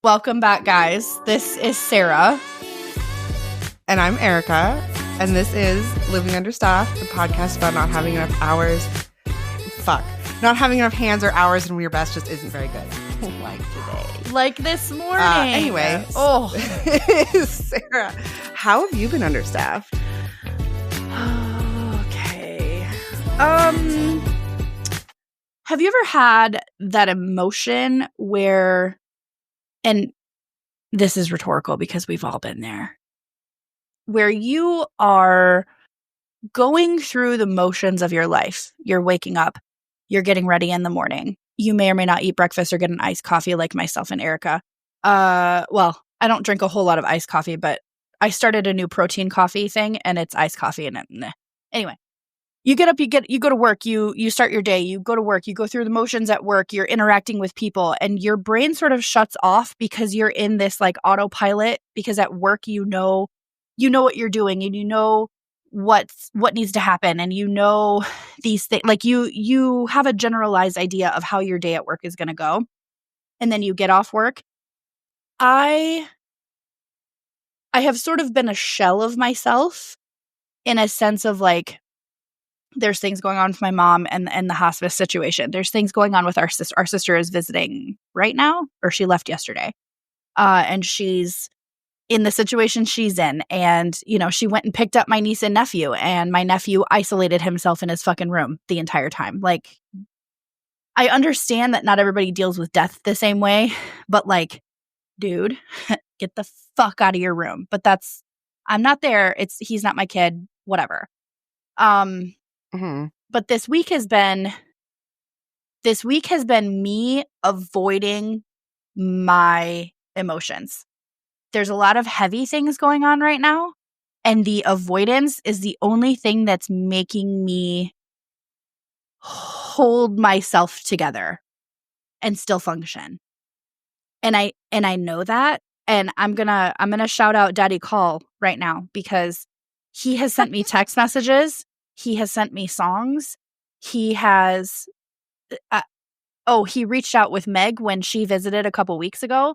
Welcome back, guys. This is Sarah. And I'm Erika. And this is Living Understaffed, the podcast about not having enough hours. Not having enough hands or hours and your best just isn't very good. Like today. Like this morning. Anyway. Sarah, how have you been understaffed? Okay. Have you ever had that emotion where, and this is rhetorical because we've all been there, where you are going through the motions of your life. You're waking up. You're getting ready in the morning. You may or may not eat breakfast or get an iced coffee like myself and Erika. Well, I don't drink a whole lot of iced coffee, but I started a new protein coffee thing and it's iced coffee and anyway. You get up, you go to work, you start your day, you go to work, you go through the motions at work, you're interacting with people, and your brain sort of shuts off because you're in this like autopilot, because at work you know what you're doing and you know what needs to happen, and you know these things, like you have a generalized idea of how your day at work is going to go. And then you get off work. I have sort of been a shell of myself in a sense of like, there's things going on with my mom and the hospice situation. There's things going on with our sister. Our sister is visiting right now, or she left yesterday. And she's in the situation she's in. And, she went and picked up my niece and nephew, and my nephew isolated himself in his fucking room the entire time. Like, I understand that not everybody deals with death the same way, but like, dude, get the fuck out of your room. But I'm not there. He's not my kid, whatever. But this week has been me avoiding my emotions. There's a lot of heavy things going on right now, and the avoidance is the only thing that's making me hold myself together and still function. And I know that, and I'm gonna shout out Daddy Call right now, because he has sent me text messages. He has sent me songs. He has, he reached out with Meg when she visited a couple weeks ago.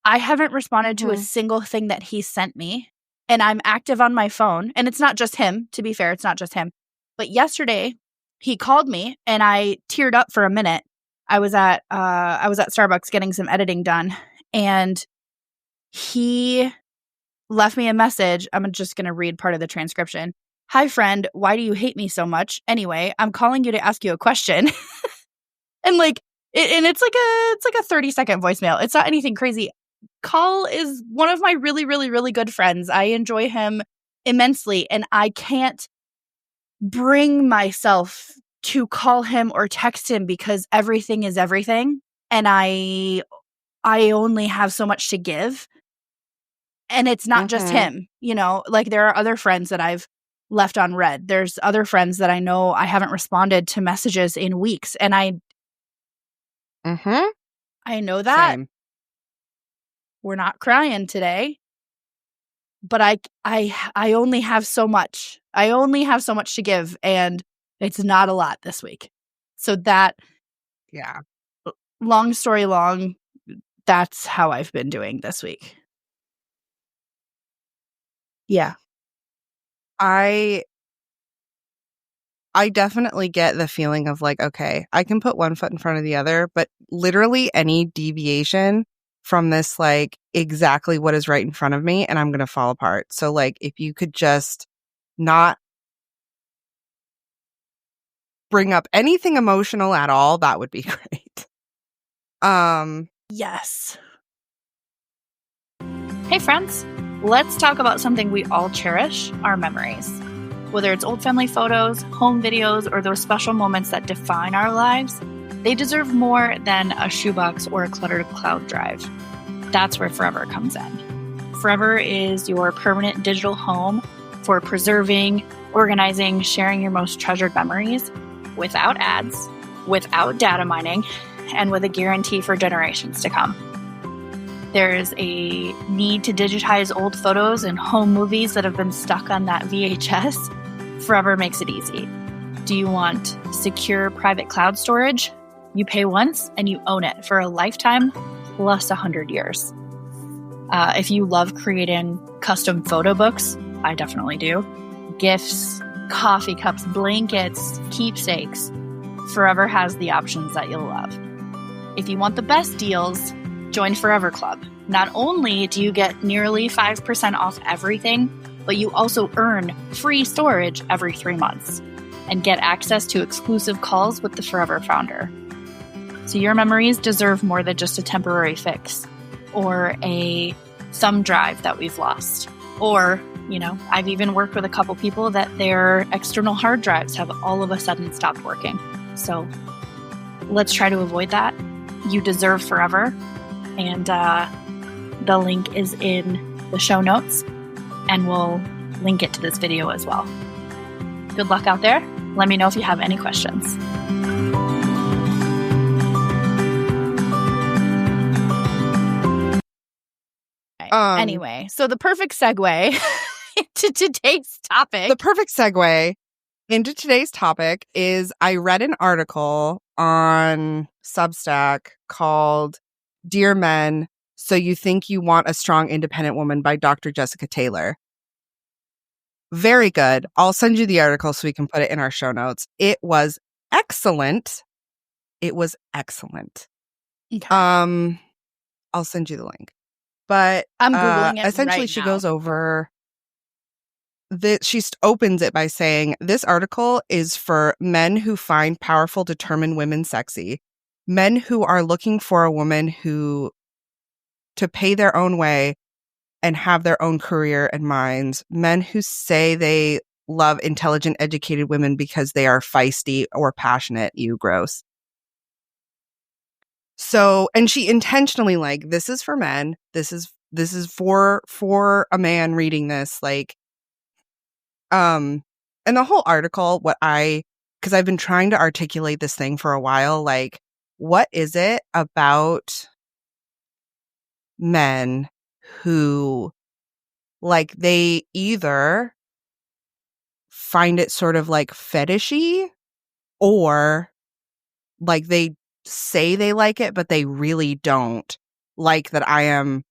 I haven't responded to a single thing that he sent me, and I'm active on my phone. And it's not just him, to be fair, it's not just him. But yesterday, he called me, and I teared up for a minute. I was at Starbucks getting some editing done, and he left me a message. I'm just going to read part of the transcription. "Hi, friend. Why do you hate me so much? Anyway, I'm calling you to ask you a question." And like, it's like a 30-second voicemail. It's not anything crazy. Call is one of my really, really, really good friends. I enjoy him immensely, and I can't bring myself to call him or text him because everything is everything, and I only have so much to give. And it's not just him, like there are other friends that I've left on read. There's other friends that I know I haven't responded to messages in weeks, and I know that. Same. We're not crying today, but I only have so much. I only have so much to give, and it's not a lot this week. So that, yeah. Long story long, that's how I've been doing this week. Yeah. I definitely get the feeling of like, okay, I can put one foot in front of the other, but literally any deviation from this, like exactly what is right in front of me, and I'm going to fall apart. So like, if you could just not bring up anything emotional at all, that would be great. Yes. Hey friends, let's talk about something we all cherish, our memories. Whether it's old family photos, home videos, or those special moments that define our lives, they deserve more than a shoebox or a cluttered cloud drive. That's where Forever comes in. Forever is your permanent digital home for preserving, organizing, sharing your most treasured memories without ads, without data mining, and with a guarantee for generations to come. There's a need to digitize old photos and home movies that have been stuck on that VHS. Forever makes it easy. Do you want secure private cloud storage? You pay once and you own it for a lifetime plus 100 years. If you love creating custom photo books, I definitely do. Gifts, coffee cups, blankets, keepsakes. Forever has the options that you'll love. If you want the best deals, join Forever Club. Not only do you get nearly 5% off everything, but you also earn free storage every 3 months and get access to exclusive calls with the Forever founder. So your memories deserve more than just a temporary fix or a thumb drive that we've lost. Or, I've even worked with a couple people that their external hard drives have all of a sudden stopped working. So let's try to avoid that. You deserve forever. And the link is in the show notes, and we'll link it to this video as well. Good luck out there. Let me know if you have any questions. Anyway, so the perfect segue into today's topic. The perfect segue into today's topic is I read an article on Substack called Dear Men, So You Think You Want a Strong Independent Woman by Dr. Jessica Taylor. Very good. I'll send you the article so we can put it in our show notes. It was excellent. Okay. I'll send you the link. But I'm Googling it essentially right she now. goes over she opens it by saying, this article is for men who find powerful, determined women sexy, men who are looking for a woman to pay their own way and have their own career and minds, men who say they love intelligent, educated women because they are feisty or passionate. Ew, gross. So, and she intentionally this is for men. This is for a man reading this, and the whole article, because I've been trying to articulate this thing for a while, what is it about men who, they either find it sort of fetishy, or they say they like it, but they really don't like that I am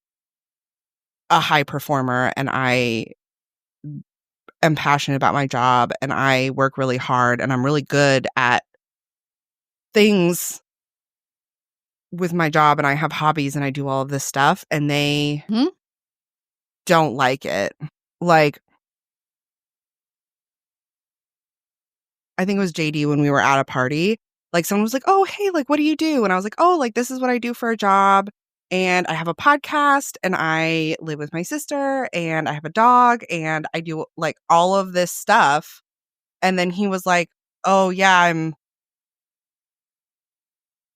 a high performer and I am passionate about my job and I work really hard and I'm really good at things with my job and I have hobbies and I do all of this stuff, and they don't like it. I think it was JD when we were at a party, someone was like, oh, hey, what do you do? And I was like, oh, this is what I do for a job. And I have a podcast and I live with my sister and I have a dog and I do all of this stuff. And then he was like, oh yeah,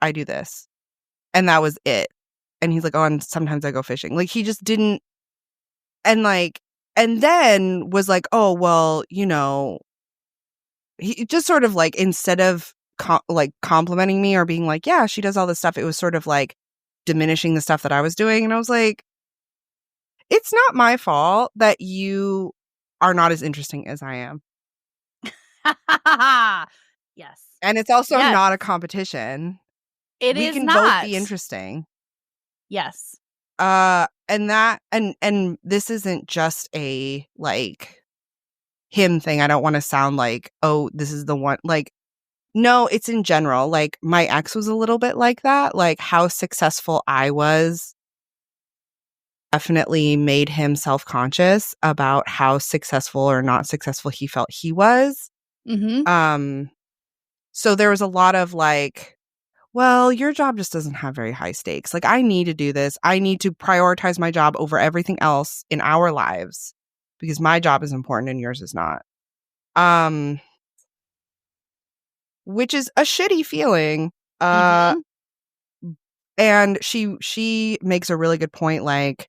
I do this. And that was it. And he's like, oh, and sometimes I go fishing. He just didn't. And and then was like, oh, well, he just sort of instead of complimenting me or being like, yeah, she does all this stuff, it was sort of diminishing the stuff that I was doing. And I was like, it's not my fault that you are not as interesting as I am. Yes. And it's also not a competition. We can both be interesting. Yes. And that and this isn't just a him thing. I don't want to sound like, oh, this is the one. No, it's in general. My ex was a little bit like that. How successful I was definitely made him self-conscious about how successful or not successful he felt he was. Mm-hmm. So there was a lot of well, your job just doesn't have very high stakes. I need to do this. I need to prioritize my job over everything else in our lives because my job is important and yours is not. Which is a shitty feeling. And she makes a really good point.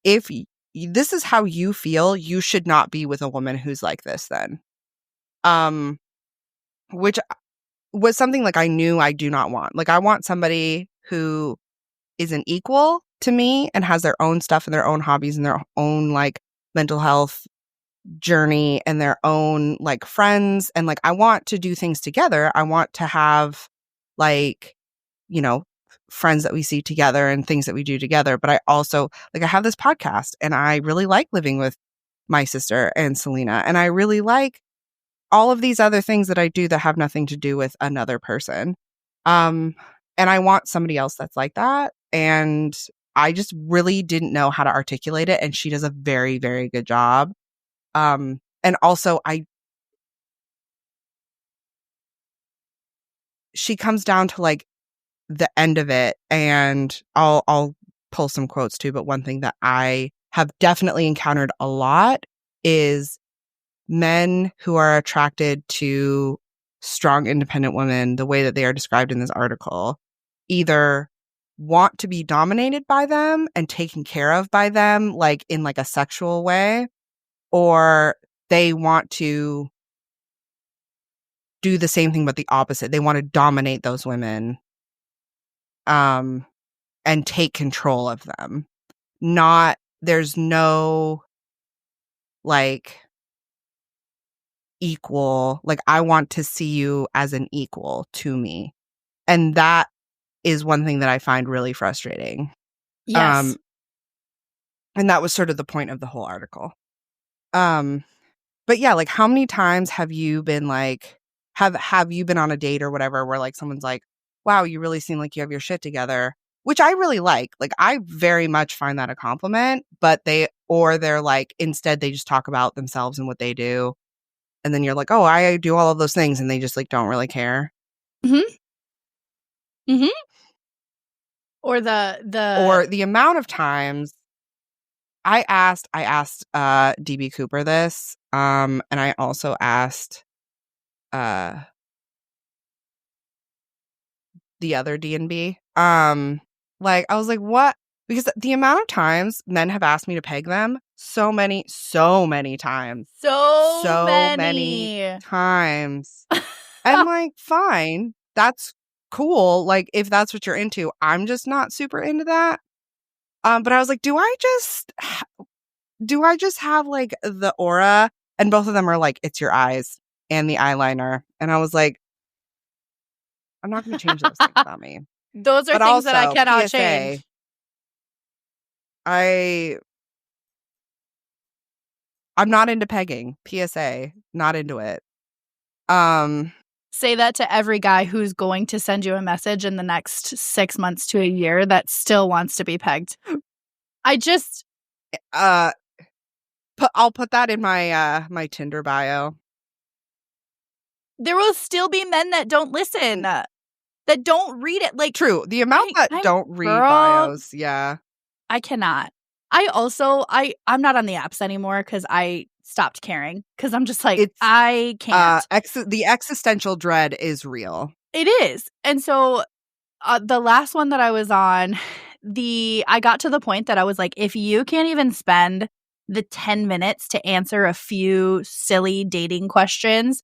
If this is how you feel, you should not be with a woman who's like this then. Which was something I knew I do not want. I want somebody who is an equal to me and has their own stuff and their own hobbies and their own mental health journey and their own friends. And I want to do things together. I want to have friends that we see together and things that we do together. But I also, like, I have this podcast and I really like living with my sister and Selena. And I really like all of these other things that I do that have nothing to do with another person. And I want somebody else that's like that. And I just really didn't know how to articulate it. And she does a very, very good job. And also she comes down to like the end of it, and I'll pull some quotes too, but one thing that I have definitely encountered a lot is men who are attracted to strong, independent women, the way that they are described in this article, either want to be dominated by them and taken care of by them, like in like a sexual way, or they want to do the same thing but the opposite. They want to dominate those women and take control of them. There's no like equal, like I want to see you as an equal to me. And that is one thing that I find really frustrating. Yes. And that was sort of the point of the whole article. But yeah, like how many times have you been like, have you been on a date or whatever where like someone's like, wow, you really seem like you have your shit together, which I really like. Like I very much find that a compliment, but they're like, instead they just talk about themselves and what they do. And then you're like, oh, I do all of those things. And they just like don't really care. Mm-hmm. Mm-hmm. Or the amount of times I asked DB Cooper this, and I also asked the other D&B. Like I was like, what? Because the amount of times men have asked me to peg them, so many times. So many times. And like, fine, that's cool. Like if that's what you're into, I'm just not super into that. But I was like, do I just have like the aura? And both of them are like, it's your eyes and the eyeliner. And I was like, I'm not going to change those things about me. Those are but things also, that I cannot PSA, change. I'm not into pegging. PSA, not into it. Say that to every guy who's going to send you a message in the next 6 months to a year that still wants to be pegged. I just I'll put that in my my Tinder bio. There will still be men that don't listen, that don't read it. Like, true, the amount that don't read bios, yeah. I cannot. I also I'm not on the apps anymore because I stopped caring because I'm just like, I can't. The existential dread is real. It is. And so the last one that I was on, I got to the point that I was like, if you can't even spend the 10 minutes to answer a few silly dating questions,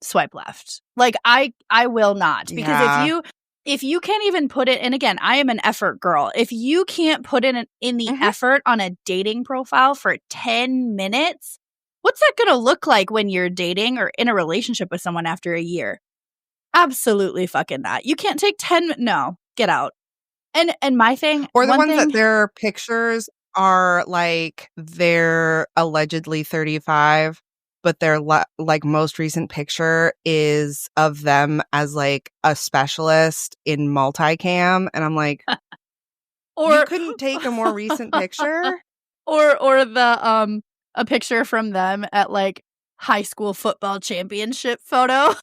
swipe left. Like I will not, because if you can't even put it, and again, I am an effort girl. If you can't put in the effort on a dating profile for 10 minutes, what's that going to look like when you're dating or in a relationship with someone after a year? Absolutely fucking not. You can't take 10. No, get out. And my thing, or the ones that their pictures are like they're allegedly 35, but their like most recent picture is of them as like a specialist in multicam, and I'm like, or you couldn't take a more recent picture, or the a picture from them at like high school football championship photo.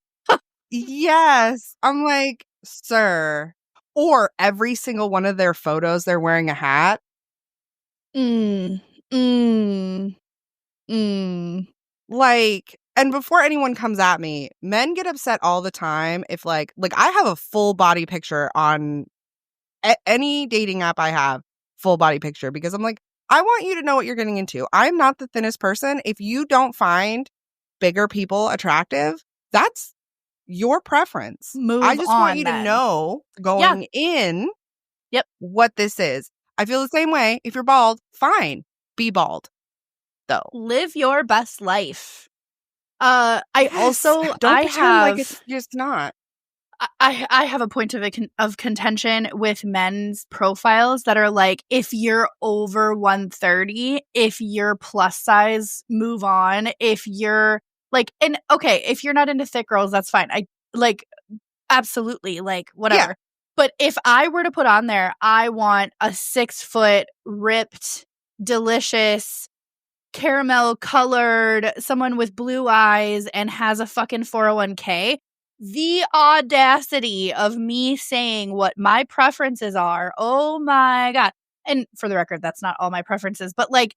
Yes, I'm like, sir. Or every single one of their photos, they're wearing a hat. Like, and before anyone comes at me, men get upset all the time if like I have a full body picture on any dating app I have, full body picture, because I'm like, I want you to know what you're getting into. I'm not the thinnest person. If you don't find bigger people attractive, that's your preference. I just want you to know going in what this is. I feel the same way. If you're bald, fine. Be bald. Though. Live your best life. I also don't pretend like it's just not. I have a point of contention with men's profiles that are like, if you're over 130, if you're plus size, move on. If you're like, and okay, if you're not into thick girls, that's fine. I like, absolutely, like, whatever. Yeah. But if I were to put on there, I want a 6-foot, ripped, delicious, caramel colored, someone with blue eyes and has a fucking 401k. The audacity of me saying what my preferences are. Oh my God. And for the record, that's not all my preferences, but like,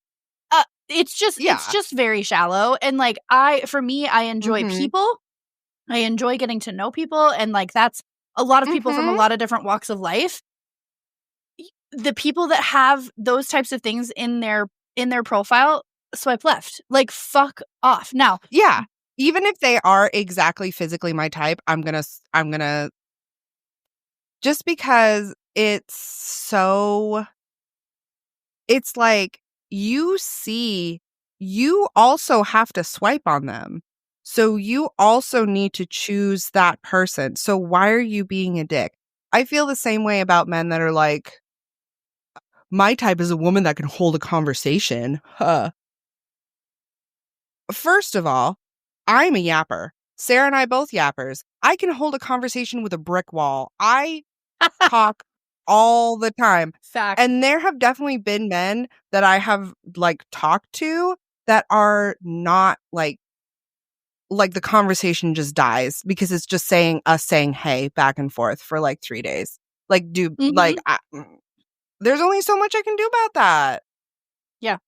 it's just very shallow. And like, for me, I enjoy people. I enjoy getting to know people. And like, that's a lot of people from a lot of different walks of life. The people that have those types of things in their profile, swipe left. Like, fuck off. Now, yeah. Even if they are exactly physically my type, I'm gonna just because it's like you also have to swipe on them. So you also need to choose that person. So why are you being a dick? I feel the same way about men that are like, my type is a woman that can hold a conversation. First of all, I'm a yapper. Sarah and I both yappers. I can hold a conversation with a brick wall. I talk all the time. fact. And there have definitely been men that I have like talked to that are not like the conversation just dies because it's just saying hey back and forth for like 3 days. Like, dude, like there's only so much I can do about that. Yeah.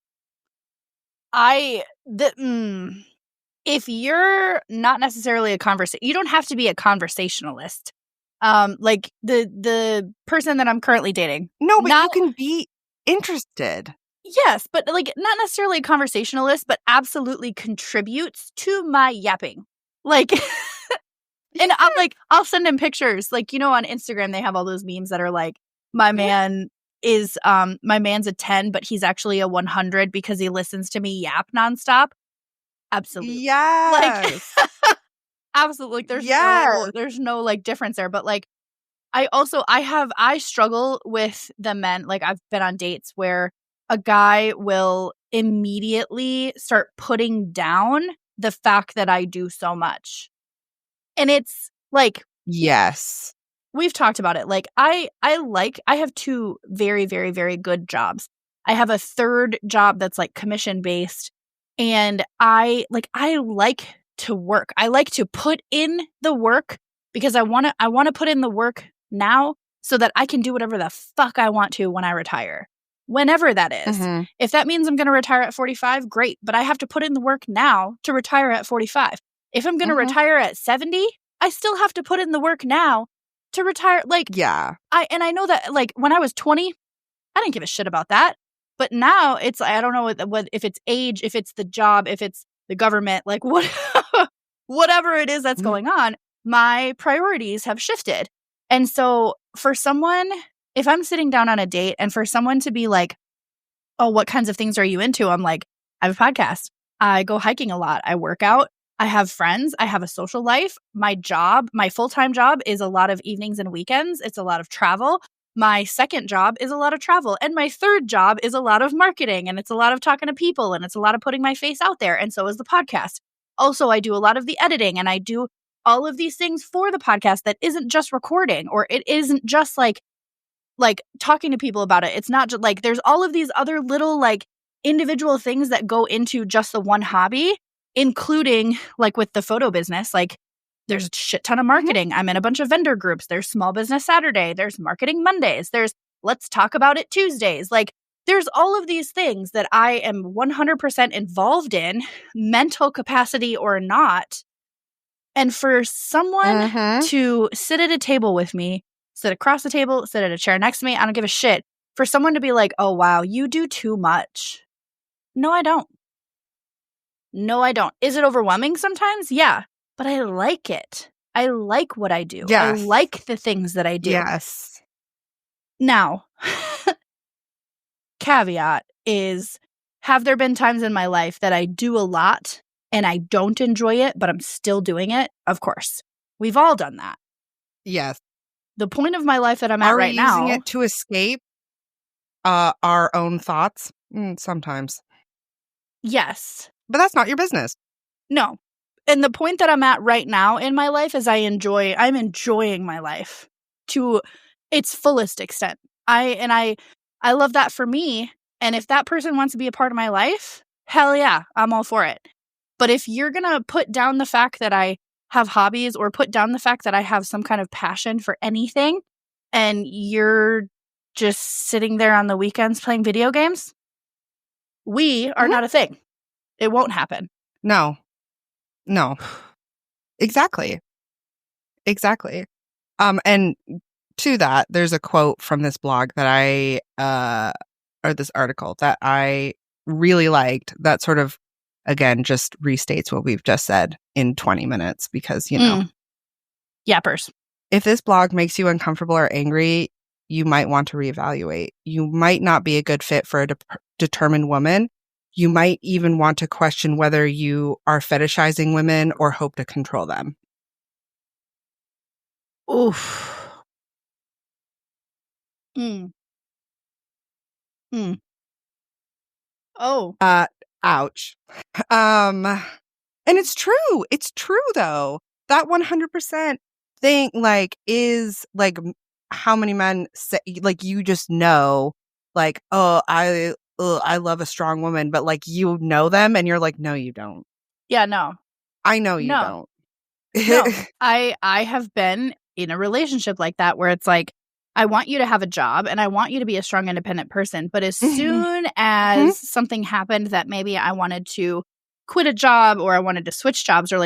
If you're not necessarily you don't have to be a conversationalist. Like the person that I'm currently dating. No, but you can be interested. Yes, but like not necessarily a conversationalist, but absolutely contributes to my yapping. Like, and I'll send him pictures. Like, you know, on Instagram they have all those memes that are like, my man's a 10, but he's actually a 100 because he listens to me yap nonstop. Absolutely. Yes. Like, absolutely. Like, there's no like difference there. But like, I struggle with the men. Like, I've been on dates where a guy will immediately start putting down the fact that I do so much. And it's like, yes, we've talked about it. Like, I have 2 very, very, very good jobs. I have a third job that's like commission based. And I like to work. I like to put in the work because I want to put in the work now so that I can do whatever the fuck I want to when I retire. Whenever that is. If that means I'm going to retire at 45, great. But I have to put in the work now to retire at 45. If I'm going to retire at 70, I still have to put in the work now to retire. Like, yeah. I know that, like, when I was 20, I didn't give a shit about that. But now it's, I don't know what if it's age, if it's the job, if it's the government, like whatever it is that's going on, my priorities have shifted. And so for someone, if I'm sitting down on a date and for someone to be like, oh, what kinds of things are you into? I'm like, I have a podcast. I go hiking a lot. I work out. I have friends. I have a social life. My job, my full-time job is a lot of evenings and weekends. It's a lot of travel. My second job is a lot of travel. And my third job is a lot of marketing. And it's a lot of talking to people. And it's a lot of putting my face out there. And so is the podcast. Also, I do a lot of the editing. And I do all of these things for the podcast that isn't just recording, or it isn't just like talking to people about it. It's not just like, there's all of these other little like individual things that go into just the one hobby, including like with the photo business. Like, there's a shit ton of marketing. I'm in a bunch of vendor groups. There's Small Business Saturday. There's Marketing Mondays. There's Let's Talk About It Tuesdays. Like, there's all of these things that I am 100% involved in, mental capacity or not. And for someone to sit at a table with me, sit across the table, sit at a chair next to me, I don't give a shit. For someone to be like, oh, wow, you do too much. No, I don't. No, I don't. Is it overwhelming sometimes? Yeah. But I like it. I like what I do. Yes. I like the things that I do. Yes. Now, caveat is, have there been times in my life that I do a lot and I don't enjoy it, but I'm still doing it? Of course. We've all done that. Yes. The point of my life that I'm at Are right we using now. it to escape our own thoughts? Sometimes. Yes. But that's not your business. No. And the point that I'm at right now in my life is I'm enjoying my life to its fullest extent. I love that for me. And if that person wants to be a part of my life, hell yeah, I'm all for it. But if you're going to put down the fact that I have hobbies or put down the fact that I have some kind of passion for anything and you're just sitting there on the weekends playing video games, we are not a thing. It won't happen. No. Exactly. And to that, there's a quote from this blog that or this article that I really liked that sort of, again, just restates what we've just said in 20 minutes because, Yappers. If this blog makes you uncomfortable or angry, you might want to reevaluate. You might not be a good fit for a determined woman. You might even want to question whether you are fetishizing women or hope to control them. Oof. Oh. Ouch. And it's true. It's true though. That 100% thing is how many men say, you just know, oh, I love a strong woman, but you know them and you're like, no, you don't. Yeah, no. I know you don't. No. I have been in a relationship like that where it's like, I want you to have a job and I want you to be a strong, independent person. But as soon as something happened that maybe I wanted to quit a job or I wanted to switch jobs, or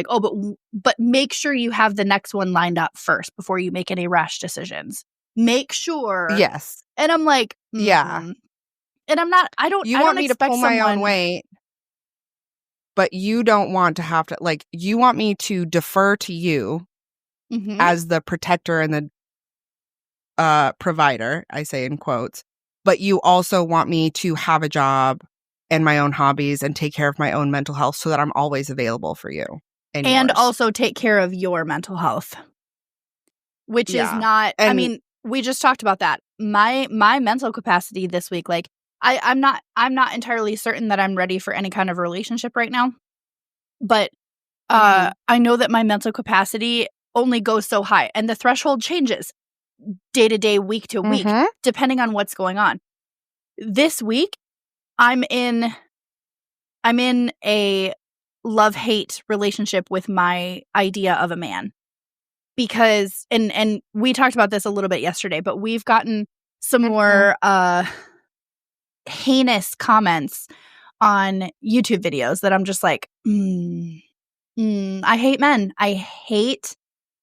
but make sure you have the next one lined up first before you make any rash decisions. Make sure. Yes. And I'm like, yeah. And I'm not, I don't, you I want don't me to pull my own weight, but you don't want to have to, you want me to defer to you as the protector and the provider, I say in quotes, but you also want me to have a job and my own hobbies and take care of my own mental health so that I'm always available for you. And yours. Also take care of your mental health, which is not, we just talked about that. My mental capacity this week, I'm not entirely certain that I'm ready for any kind of relationship right now, but I know that my mental capacity only goes so high and the threshold changes day to day, week to week, depending on what's going on. This week, I'm in a love-hate relationship with my idea of a man. Because, and we talked about this a little bit yesterday, but we've gotten some more heinous comments on YouTube videos that I'm just like, I hate men. I hate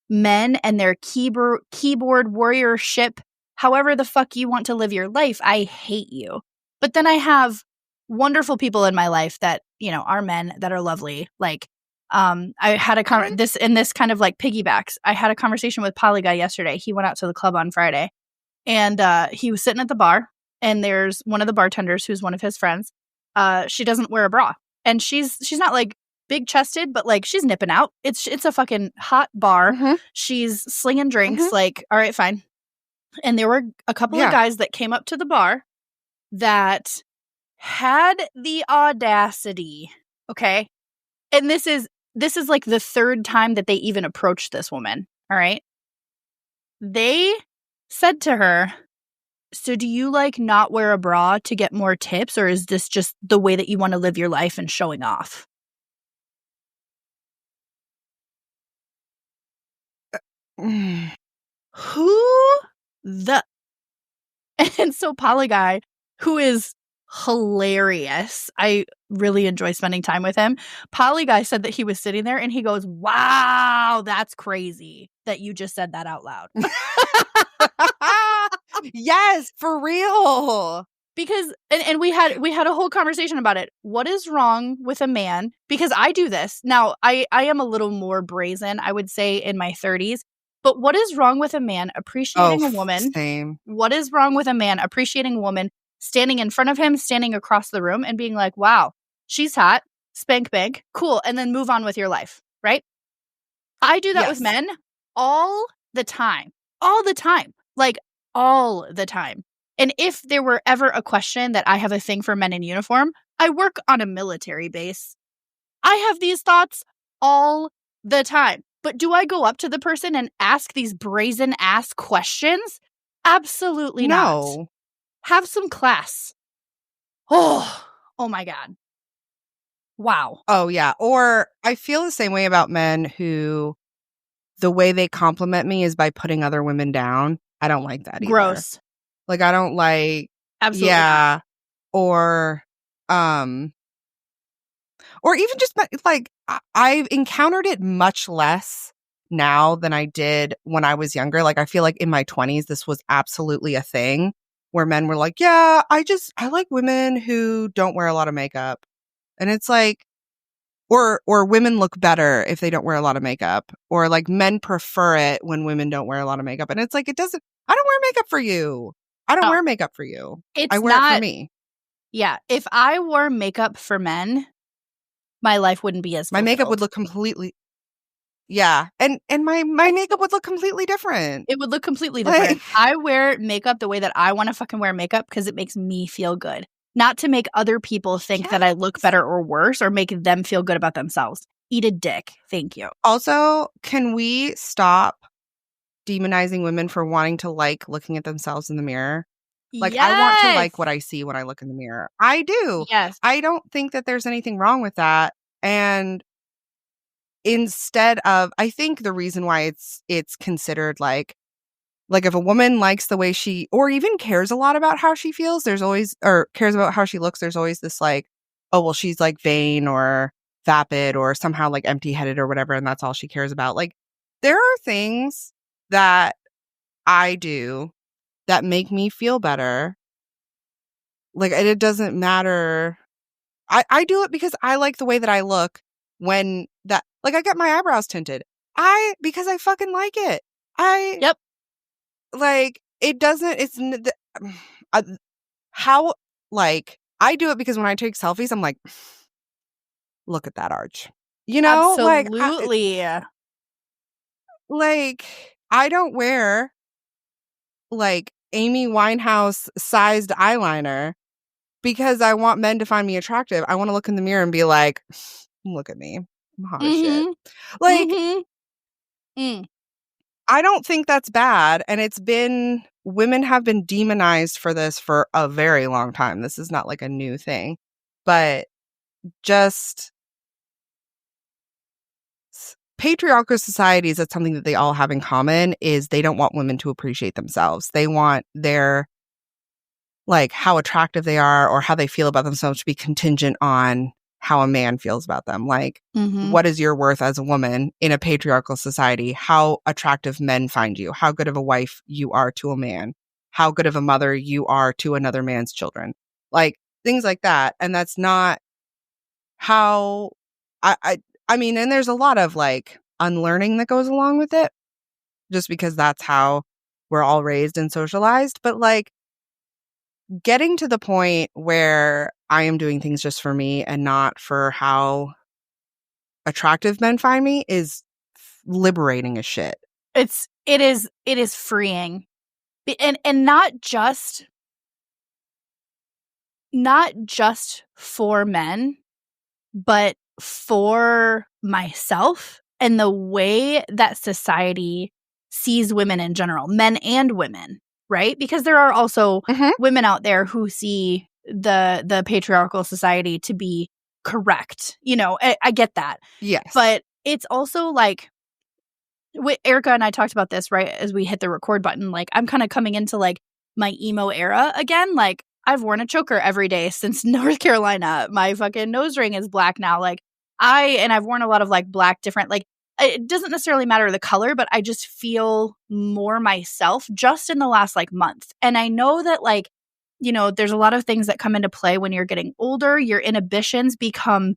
men and their keyboard warriorship. However the fuck you want to live your life, I hate you. But then I have wonderful people in my life that, are men that are lovely. I had this kind of piggybacks. I had a conversation with Poly Guy yesterday. He went out to the club on Friday and he was sitting at the bar and there's one of the bartenders who's one of his friends. She doesn't wear a bra and she's not big chested, but she's nipping out. It's a fucking hot bar. She's slinging drinks. All right, fine. And there were a couple of guys that came up to the bar that had the audacity. Okay. And this is the third time that they even approached this woman. All right. They said to her, so do you not wear a bra to get more tips, or is this just the way that you want to live your life and showing off? Who the... And so Poly Guy, who is hilarious, I really enjoy spending time with him. Poly Guy said that he was sitting there and he goes, wow, that's crazy that you just said that out loud. Yes, for real. Because and we had a whole conversation about it. What is wrong with a man? Because I do this. Now, I am a little more brazen, I would say, in my 30s. But what is wrong with a man appreciating a woman? Same. What is wrong with a man appreciating a woman standing in front of him, standing across the room, and being like, wow, she's hot, spank bank, cool, and then move on with your life, right? I do that with men all the time. All the time. Like, all the time. And if there were ever a question that I have a thing for men in uniform, I work on a military base. I have these thoughts all the time. But do I go up to the person and ask these brazen ass questions? Absolutely not. No. Have some class. Oh my God. Wow. Oh, yeah. Or I feel the same way about men who the way they compliment me is by putting other women down. I don't like that either. Gross. Like, I don't like, Absolutely yeah. Or even just like, I've encountered it much less now than I did when I was younger. Like, I feel like in my 20s, this was absolutely a thing where men were like, yeah, I like women who don't wear a lot of makeup. And it's like, or women look better if they don't wear a lot of makeup, or like men prefer it when women don't wear a lot of makeup. And it's like, I don't wear makeup for you. I don't Oh. wear makeup for you. It's I wear it not- for me. Yeah. If I wore makeup for men, my life wouldn't be as My makeup would fulfilled. look completely, yeah. And my makeup would look completely different. It would look completely different. Like, I wear makeup the way that I want to fucking wear makeup because it makes me feel good. Not to make other people think that I look better or worse or make them feel good about themselves. Eat a dick. Thank you. also, can we stop demonizing women for wanting to like looking at themselves in the mirror? Like, yes! I want to like what I see when I look in the mirror. I do. Yes. I don't think that there's anything wrong with that. And instead of, I think the reason why it's considered like if a woman likes the way she, or even cares a lot about how she feels, there's always, or cares about how she looks, there's always this like, oh, well, she's like vain or vapid or somehow like empty-headed or whatever, and that's all she cares about. Like, there are things that I do that make me feel better. Like, and it doesn't matter. I do it because I like the way that I look when that, like, I get my eyebrows tinted. Because I fucking like it. Yep. Like, it doesn't, how, like, I do it because when I take selfies, I'm like, look at that arch. You know? Absolutely. Like, I don't wear, like, Amy Winehouse sized eyeliner because I want men to find me attractive. I want to look in the mirror and be like, look at me. I'm hot as shit. Like, I don't think that's bad. And women have been demonized for this for a very long time. This is not like a new thing. But just patriarchal societies, that's something that they all have in common, is they don't want women to appreciate themselves. They want their, like, how attractive they are or how they feel about themselves to be contingent on how a man feels about them. Like, what is your worth as a woman in a patriarchal society? How attractive men find you, how good of a wife you are to a man, how good of a mother you are to another man's children, like things like that. And that's not how I mean, and there's a lot of like unlearning that goes along with it, just because that's how we're all raised and socialized. But like, getting to the point where I am doing things just for me and not for how attractive men find me is liberating as shit. It is freeing. And not just for men, but for myself and the way that society sees women in general, men and women, right? Because there are also women out there who see the patriarchal society to be correct. You know, I get that. Yes. But it's also like, Erika and I talked about this right as we hit the record button. Like, I'm kind of coming into like my emo era again. Like, I've worn a choker every day since North Carolina. My fucking nose ring is black now. Like, I've worn a lot of like black different, like, it doesn't necessarily matter the color, but I just feel more myself just in the last like month. And I know that, like, you know, there's a lot of things that come into play when you're getting older. Your inhibitions become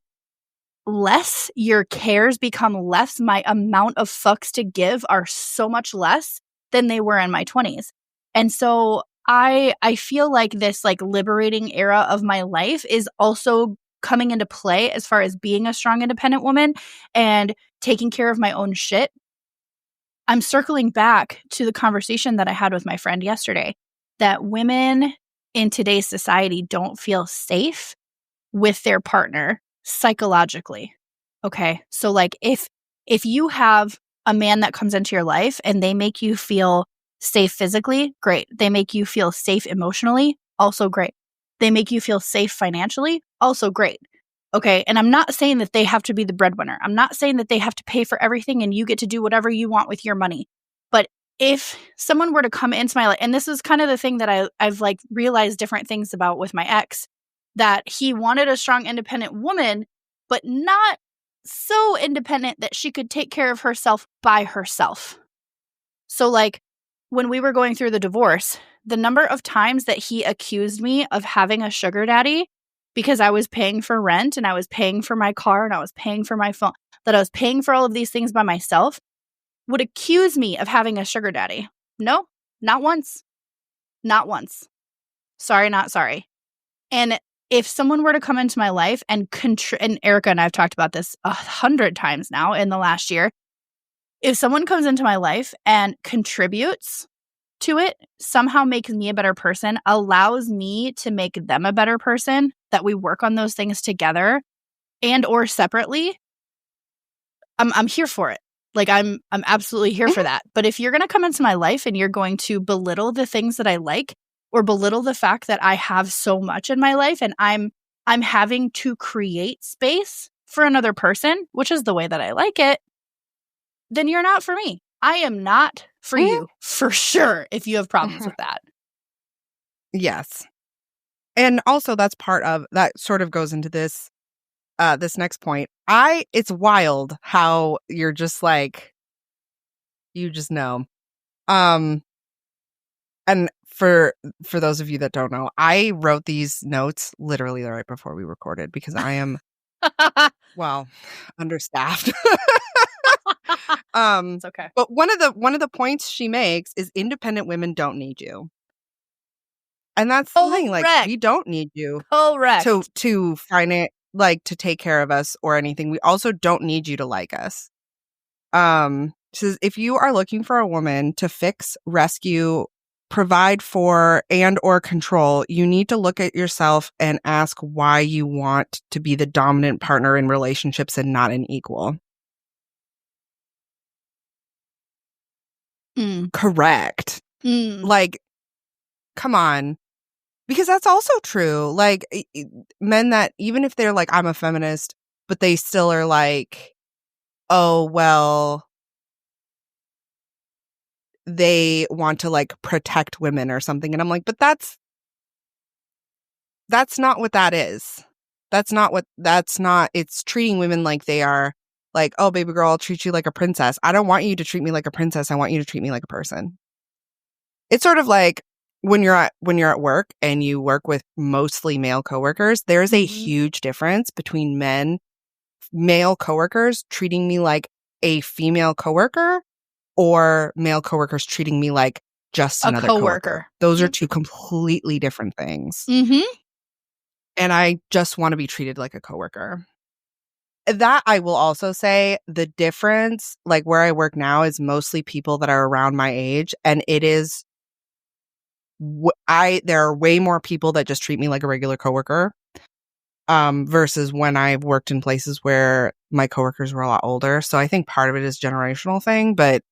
less, your cares become less. My amount of fucks to give are so much less than they were in my 20s. And so I feel like this like liberating era of my life is also coming into play as far as being a strong, independent woman and taking care of my own shit. I'm circling back to the conversation that I had with my friend yesterday, that women in today's society don't feel safe with their partner psychologically. Okay. So like if you have a man that comes into your life and they make you feel safe physically, great. They make you feel safe emotionally, also great. They make you feel safe financially, also great. Okay. And I'm not saying that they have to be the breadwinner. I'm not saying that they have to pay for everything and you get to do whatever you want with your money. But if someone were to come into my life, and this is kind of the thing that I've like realized different things about with my ex, that he wanted a strong, independent woman, but not so independent that she could take care of herself by herself. So like when we were going through the divorce, the number of times that he accused me of having a sugar daddy because I was paying for rent and I was paying for my car and I was paying for my phone, that I was paying for all of these things by myself, would accuse me of having a sugar daddy. No, not once. Not once. Sorry, not sorry. And if someone were to come into my life and and Erika and I have talked about this 100 times now in the last year, if someone comes into my life and contributes to it, somehow makes me a better person, allows me to make them a better person, that we work on those things together and or separately, I'm here for it. Like I'm absolutely here for that. But if you're going to come into my life and you're going to belittle the things that I like, or belittle the fact that I have so much in my life and I'm having to create space for another person, which is the way that I like it, then you're not for me. I am not for you, for sure, if you have problems with that. Yes. And also that's part of, that sort of goes into this this next point. It's wild how you're just like, you just know. And for those of you that don't know, I wrote these notes literally right before we recorded because I am well, understaffed. It's okay. But one of the points she makes is independent women don't need you. And that's the thing, like we don't need you to find it, like to take care of us or anything. We also don't need you to like us. Says if you are looking for a woman to fix, rescue, provide for, and or control, you need to look at yourself and ask why you want to be the dominant partner in relationships and not an equal. Correct. Like, come on. Because that's also true. Like, men that, even if they're like, I'm a feminist, but they still are like, oh, well, they want to like protect women or something. And I'm like, but that's not what that is. It's treating women like they are like, oh, baby girl, I'll treat you like a princess. I don't want you to treat me like a princess. I want you to treat me like a person. It's sort of like when you're at work and you work with mostly male coworkers, there's a huge difference between male coworkers treating me like a female coworker or male coworkers treating me like just another coworker. Those are two completely different things. And I just want to be treated like a coworker. That I will also say, the difference, like where I work now, is mostly people that are around my age, and it is there are way more people that just treat me like a regular coworker, versus when I've worked in places where my coworkers were a lot older. So I think part of it is generational thing, but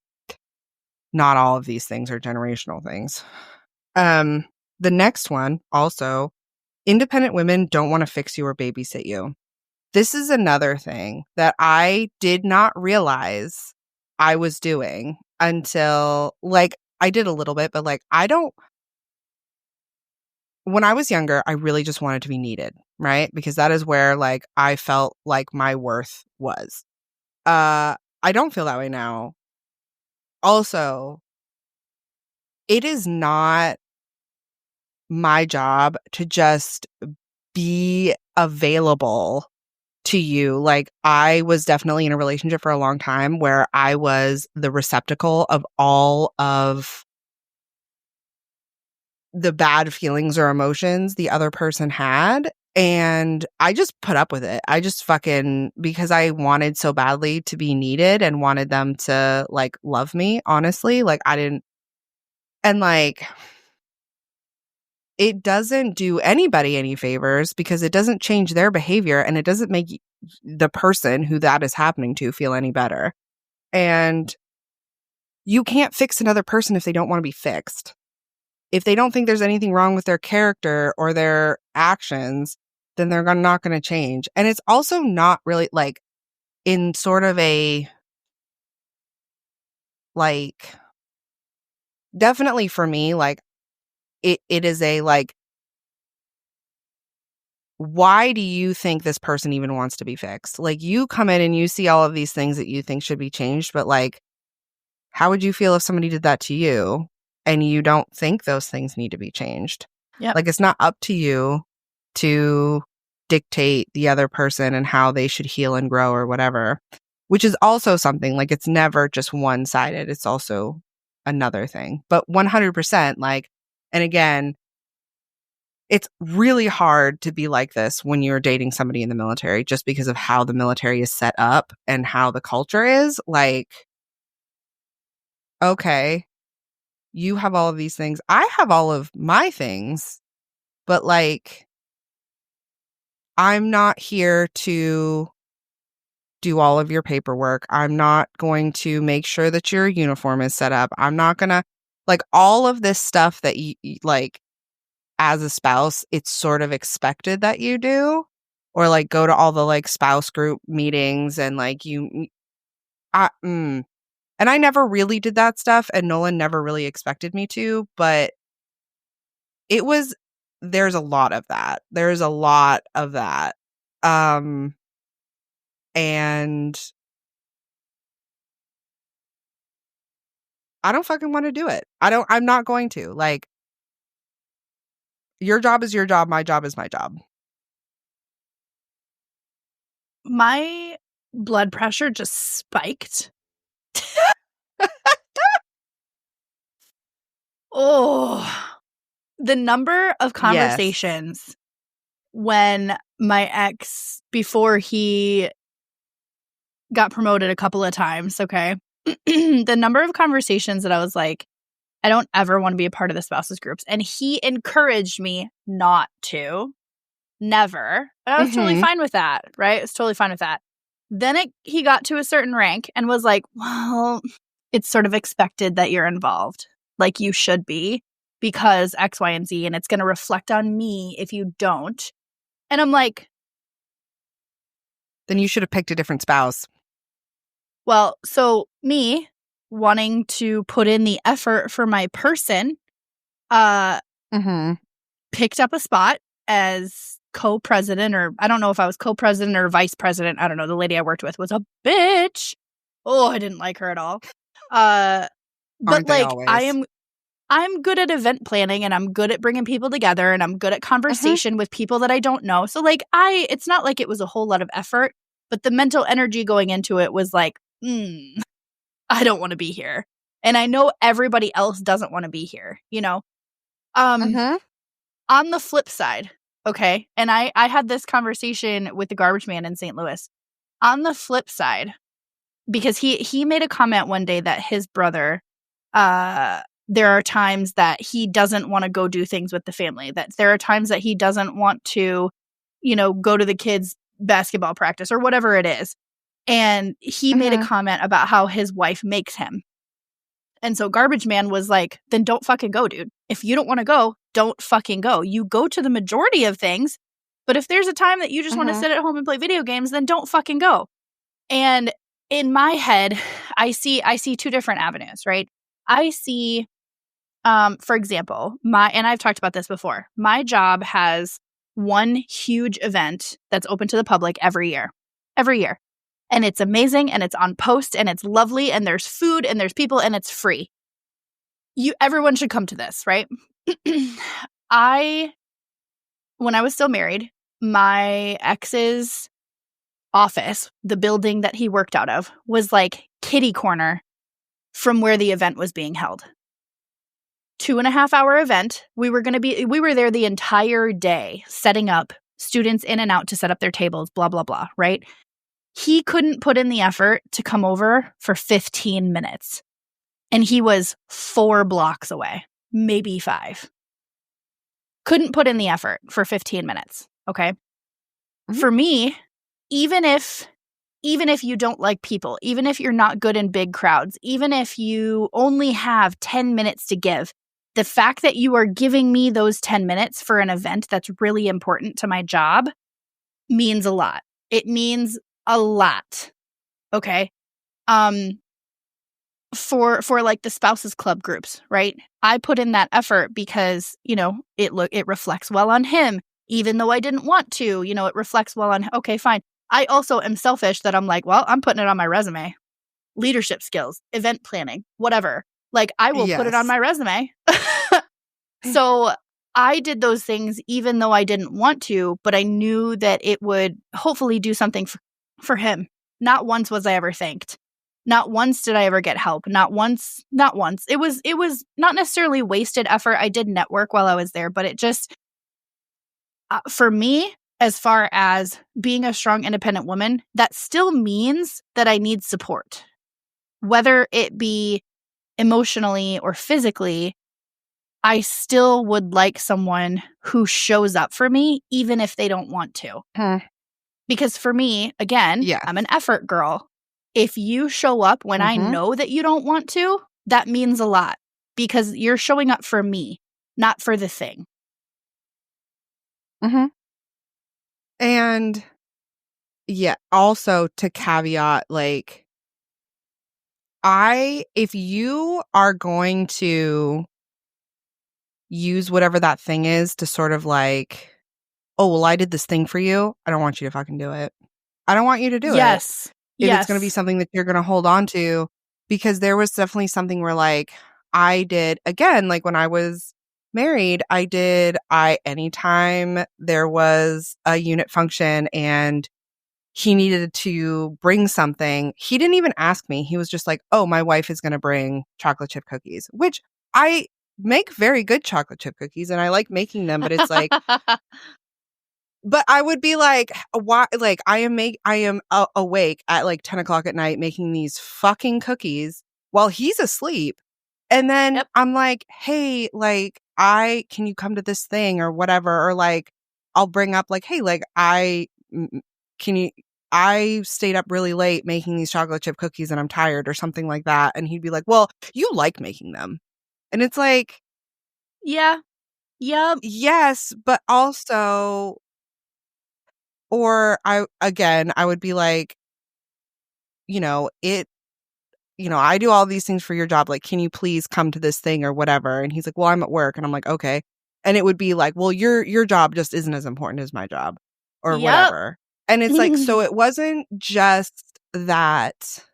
not all of these things are generational things. The next one also, independent women don't want to fix you or babysit you. This is another thing that I did not realize I was doing until, like, I did a little bit, but like, when I was younger, I really just wanted to be needed, right? Because that is where like I felt like my worth was. I don't feel that way now. Also, it is not my job to just be available to you. Like, I was definitely in a relationship for a long time where I was the receptacle of all of the bad feelings or emotions the other person had. And I just put up with it. I just fucking, because I wanted so badly to be needed and wanted them to like love me, honestly. Like I didn't, and like, it doesn't do anybody any favors because it doesn't change their behavior and it doesn't make the person who that is happening to feel any better. And you can't fix another person if they don't want to be fixed. If they don't think there's anything wrong with their character or their actions, then they're not going to change. And it's also not really like in sort of a, like, definitely for me, like it is a like, why do you think this person even wants to be fixed? Like you come in and you see all of these things that you think should be changed, but like, how would you feel if somebody did that to you and you don't think those things need to be changed? Yep. Like it's not up to you to dictate the other person and how they should heal and grow or whatever, which is also something like it's never just one-sided. It's also another thing. But 100%, like, and again, it's really hard to be like this when you're dating somebody in the military just because of how the military is set up and how the culture is. Like, okay, you have all of these things. I have all of my things, but like, I'm not here to do all of your paperwork. I'm not going to make sure that your uniform is set up. I'm not going to, like, all of this stuff that you like, as a spouse, it's sort of expected that you do, or like go to all the like spouse group meetings and like and I never really did that stuff and Nolan never really expected me to, but there's a lot of that. There's a lot of that. And I don't fucking want to do it. I'm not going to. Like, your job is your job. My job is my job. My blood pressure just spiked. Oh, the number of conversations when my ex, before he got promoted a couple of times, okay, the number of conversations that I was like, I don't ever want to be a part of the spouses groups. And he encouraged me not to. Never. But I was totally fine with that, right? I was totally fine with that. Then he got to a certain rank and was like, well, it's sort of expected that you're involved. Like you should be because X, Y, and Z. And it's going to reflect on me if you don't. And I'm like, then you should have picked a different spouse. Well, so me wanting to put in the effort for my person, picked up a spot as co-president, or I don't know if I was co-president or vice president. I don't know. The lady I worked with was a bitch. Oh, I didn't like her at all. But like I'm good at event planning and I'm good at bringing people together and I'm good at conversation with people that I don't know. So like it's not like it was a whole lot of effort, but the mental energy going into it was like, I don't want to be here. And I know everybody else doesn't want to be here, you know? On the flip side, okay, and I had this conversation with the garbage man in St. Louis. On the flip side, because he made a comment one day that his brother, there are times that he doesn't want to go do things with the family, that there are times that he doesn't want to, you know, go to the kids' basketball practice or whatever it is. And he made a comment about how his wife makes him. And so Garbage Man was like, then don't fucking go, dude. If you don't want to go, don't fucking go. You go to the majority of things. But if there's a time that you just want to sit at home and play video games, then don't fucking go. And in my head, I see two different avenues, right? I see, for example, and I've talked about this before. My job has one huge event that's open to the public every year. And it's amazing and it's on post and it's lovely and there's food and there's people and it's free. Everyone should come to this, right? When I was still married, my ex's office, the building that he worked out of, was like kitty corner from where the event was being held. 2.5 hour event. We were there the entire day, setting up, students in and out to set up their tables, blah, blah, blah, right? He couldn't put in the effort to come over for 15 minutes. And he was 4 blocks away, maybe 5. Couldn't put in the effort for 15 minutes, okay? For me, even if you don't like people, even if you're not good in big crowds, even if you only have 10 minutes to give, the fact that you are giving me those 10 minutes for an event that's really important to my job means a lot. It means a lot. Okay? For like the spouses club groups, right? I put in that effort because, it reflects well on him, even though I didn't want to, it reflects well on, okay, fine. I also am selfish that I'm like, well, I'm putting it on my resume. Leadership skills, event planning, whatever. Like, I will put it on my resume. So I did those things even though I didn't want to, but I knew that it would hopefully do something for him. Not once was I ever thanked. Not once did I ever get help. Not once. It was not necessarily wasted effort. I did network while I was there, but it just, for me, as far as being a strong, independent woman, that still means that I need support. Whether it be emotionally or physically, I still would like someone who shows up for me, even if they don't want to. Because for me, again, I'm an effort girl. If you show up when I know that you don't want to, that means a lot because you're showing up for me, not for the thing. And also to caveat, like, if you are going to use whatever that thing is to sort of like, oh, well, I did this thing for you, I don't want you to fucking do it. I don't want you to do it. If it's going to be something that you're going to hold on to, because there was definitely something where like I did, again, like when I was married, anytime there was a unit function and he needed to bring something, he didn't even ask me. He was just like, oh, my wife is going to bring chocolate chip cookies, which I make very good chocolate chip cookies and I like making them, but it's like, but I would be like, why? Like, I am awake at like 10 o'clock at night making these fucking cookies while he's asleep. And then I'm like, hey, like, can you come to this thing or whatever? Or like, I'll bring up like, hey, like, I stayed up really late making these chocolate chip cookies and I'm tired or something like that. And he'd be like, well, you like making them. And it's like, yeah. Yep. Yes, but also, or I would be like, I do all these things for your job. Like, can you please come to this thing or whatever? And he's like, well, I'm at work. And I'm like, okay. And it would be like, well, your job just isn't as important as my job or whatever. And it's like, so it wasn't just that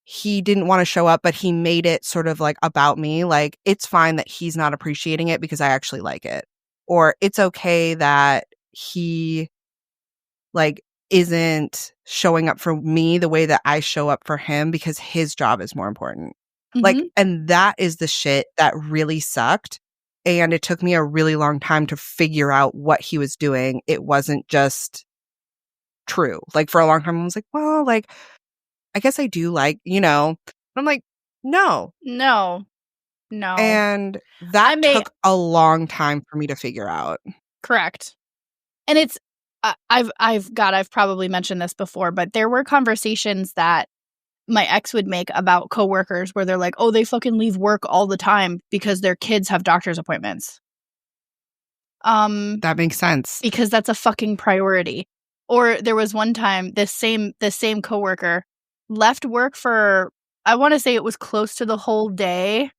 he didn't want to show up, but he made it sort of like about me. Like, it's fine that he's not appreciating it because I actually like it. Or it's okay that he like isn't showing up for me the way that I show up for him because his job is more important. Like, and that is the shit that really sucked. And it took me a really long time to figure out what he was doing. It wasn't just true. Like, for a long time, I was like, well, like, I guess I do like, I'm like, no. And that took a long time for me to figure out. Correct. And it's, I've probably mentioned this before, but there were conversations that my ex would make about coworkers where they're like, oh, they fucking leave work all the time because their kids have doctor's appointments. That makes sense. Because that's a fucking priority. Or there was one time this same coworker left work for, I want to say it was close to the whole day,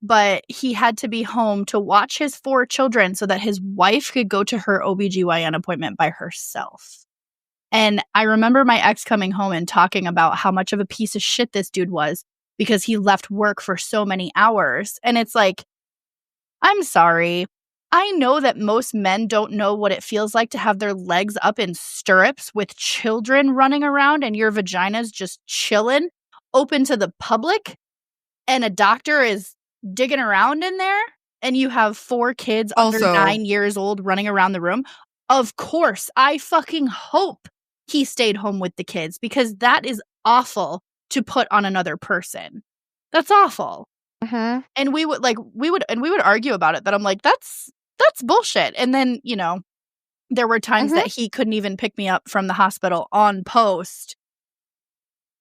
but he had to be home to watch his 4 children so that his wife could go to her OBGYN appointment by herself. And I remember my ex coming home and talking about how much of a piece of shit this dude was because he left work for so many hours. And it's like, I'm sorry. I know that most men don't know what it feels like to have their legs up in stirrups with children running around and your vagina's just chilling, open to the public, and a doctor is digging around in there and you have 4 kids under Also- 9 years old running around the room, of course, I fucking hope he stayed home with the kids, because that is awful to put on another person. That's awful. Mhm. And we would argue about it, that I'm like, that's bullshit. And then, you know, there were times Mhm. that he couldn't even pick me up from the hospital on post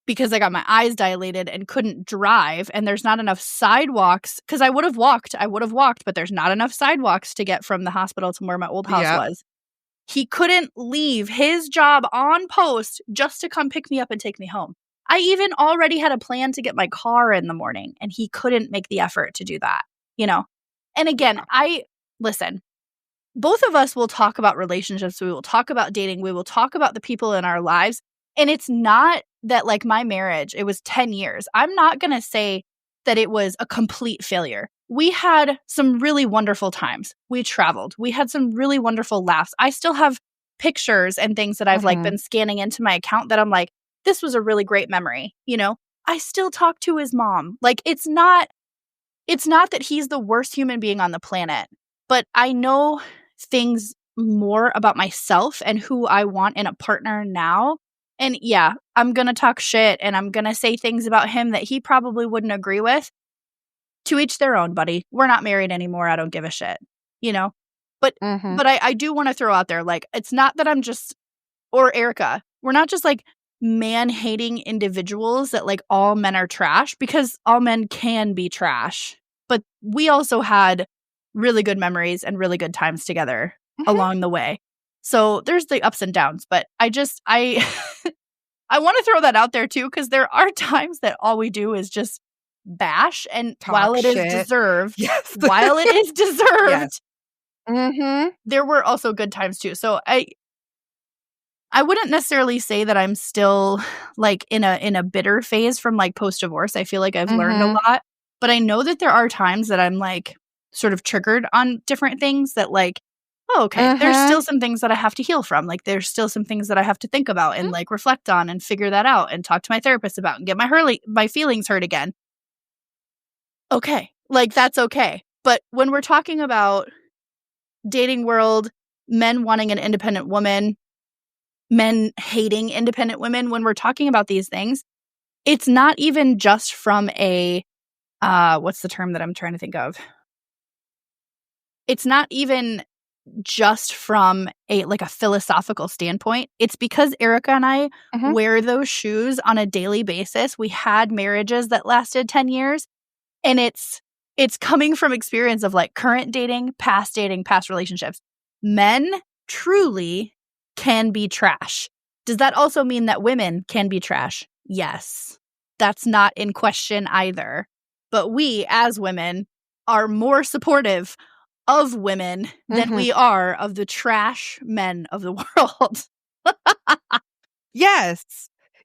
because I got my eyes dilated and couldn't drive, and there's not enough sidewalks, because I would have walked, but there's not enough sidewalks to get from the hospital to where my old house Yep. was. He couldn't leave his job on post just to come pick me up and take me home. I even already had a plan to get my car in the morning, and he couldn't make the effort to do that, you know? And again, listen, both of us will talk about relationships. We will talk about dating. We will talk about the people in our lives. And it's not that, like, my marriage, it was 10 years. I'm not going to say that it was a complete failure. We had some really wonderful times. We traveled. We had some really wonderful laughs. I still have pictures and things that I've like been scanning into my account that I'm like, this was a really great memory. You know, I still talk to his mom. Like, it's not that he's the worst human being on the planet, but I know things more about myself and who I want in a partner now. And yeah, I'm going to talk shit and I'm going to say things about him that he probably wouldn't agree with. To each their own, buddy. We're not married anymore. I don't give a shit, you know? But I do want to throw out there, like, it's not that I'm just, or Erika, we're not just like man-hating individuals that like all men are trash, because all men can be trash. But we also had really good memories and really good times together along the way. So there's the ups and downs, but I I want to throw that out there too, because there are times that all we do is just bash, and while it is deserved, Yes. yes. Mhm. There were also good times too. So I wouldn't necessarily say that I'm still like in a bitter phase from like post-divorce. I feel like I've learned a lot, but I know that there are times that I'm like sort of triggered on different things that like, oh, okay, there's still some things that I have to heal from. Like, there's still some things that I have to think about and like reflect on and figure that out and talk to my therapist about and get my feelings hurt again. Okay, like, that's okay. But when we're talking about dating world, men wanting an independent woman, men hating independent women, when we're talking about these things, it's not even just from a, what's the term that I'm trying to think of? It's not even just from a philosophical standpoint. It's because Erika and I wear those shoes on a daily basis. We had marriages that lasted 10 years. And it's coming from experience of like current dating, past relationships. Men truly can be trash. Does that also mean that women can be trash? Yes. That's not in question either. But we, as women, are more supportive of women than we are of the trash men of the world. Yes.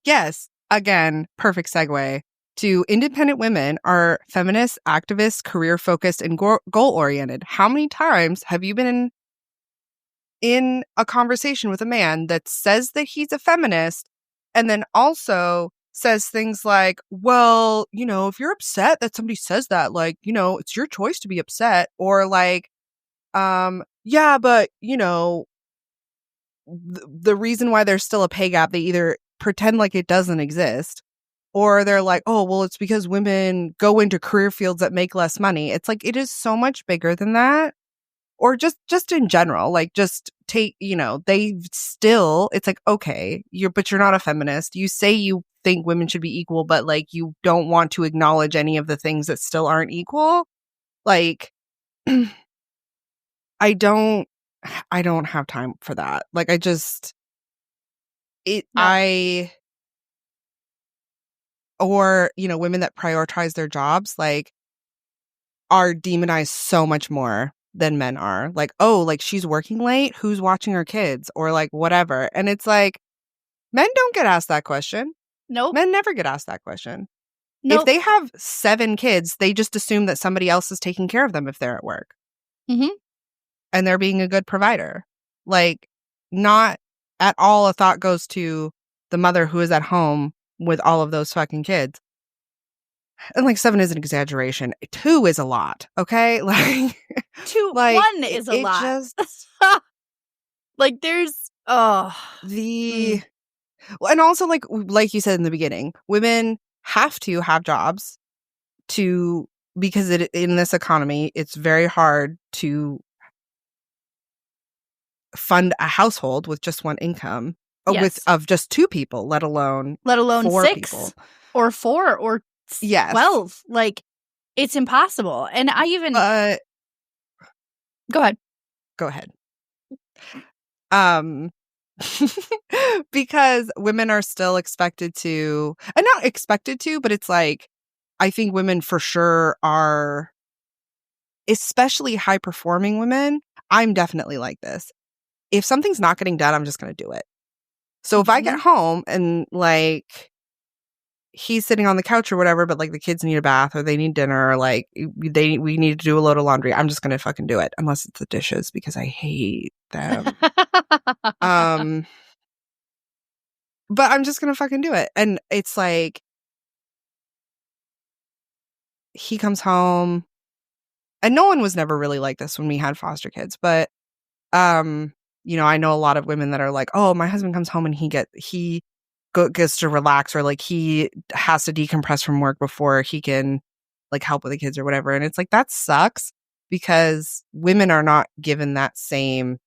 Yes. Again, perfect segue to independent women are feminist, activist, career-focused, and goal-oriented. How many times have you been in a conversation with a man that says that he's a feminist and then also says things like, well, you know, if you're upset that somebody says that, like, you know, it's your choice to be upset, or like, yeah, but, you know, the reason why there's still a pay gap, they either pretend like it doesn't exist, or they're like, oh, well, it's because women go into career fields that make less money. It's like, it is so much bigger than that. Or just in general, like, just take, you know, they still, it's like, okay, but you're not a feminist. You say you think women should be equal, but like, you don't want to acknowledge any of the things that still aren't equal. Like, I don't have time for that. Like, or, you know, women that prioritize their jobs, like, are demonized so much more than men are. Like, oh, like, she's working late, who's watching her kids, or like whatever. And it's like, men don't get asked that question. Nope. Men never get asked that question. Nope. If they have 7 kids, they just assume that somebody else is taking care of them if they're at work. And they're being a good provider. Like, not at all a thought goes to the mother who is at home with all of those fucking kids. And like 7 is an exaggeration. 2 is a lot. Okay. Like 2, like 1 is a it lot. just Like there's the well, and also like you said in the beginning, women have to have jobs to because in this economy, it's very hard to fund a household with just one income yes. of just 2 people, let alone 4 6 people. or 4 or Yes. 12. Like it's impossible. And I even go ahead. Go ahead. Because women are still expected to, and not expected to, but it's like, I think women for sure are, especially high performing women. I'm definitely like this. If something's not getting done, I'm just going to do it. So if I get home and like he's sitting on the couch or whatever, but like the kids need a bath or they need dinner or like we need to do a load of laundry, I'm just going to fucking do it unless it's the dishes because I hate them. But I'm just going to fucking do it. And it's like, he comes home and no one was never really like this when we had foster kids. But, you know, I know a lot of women that are like, oh, my husband comes home and he gets to relax or like he has to decompress from work before he can like help with the kids or whatever. And it's like, that sucks because women are not given that same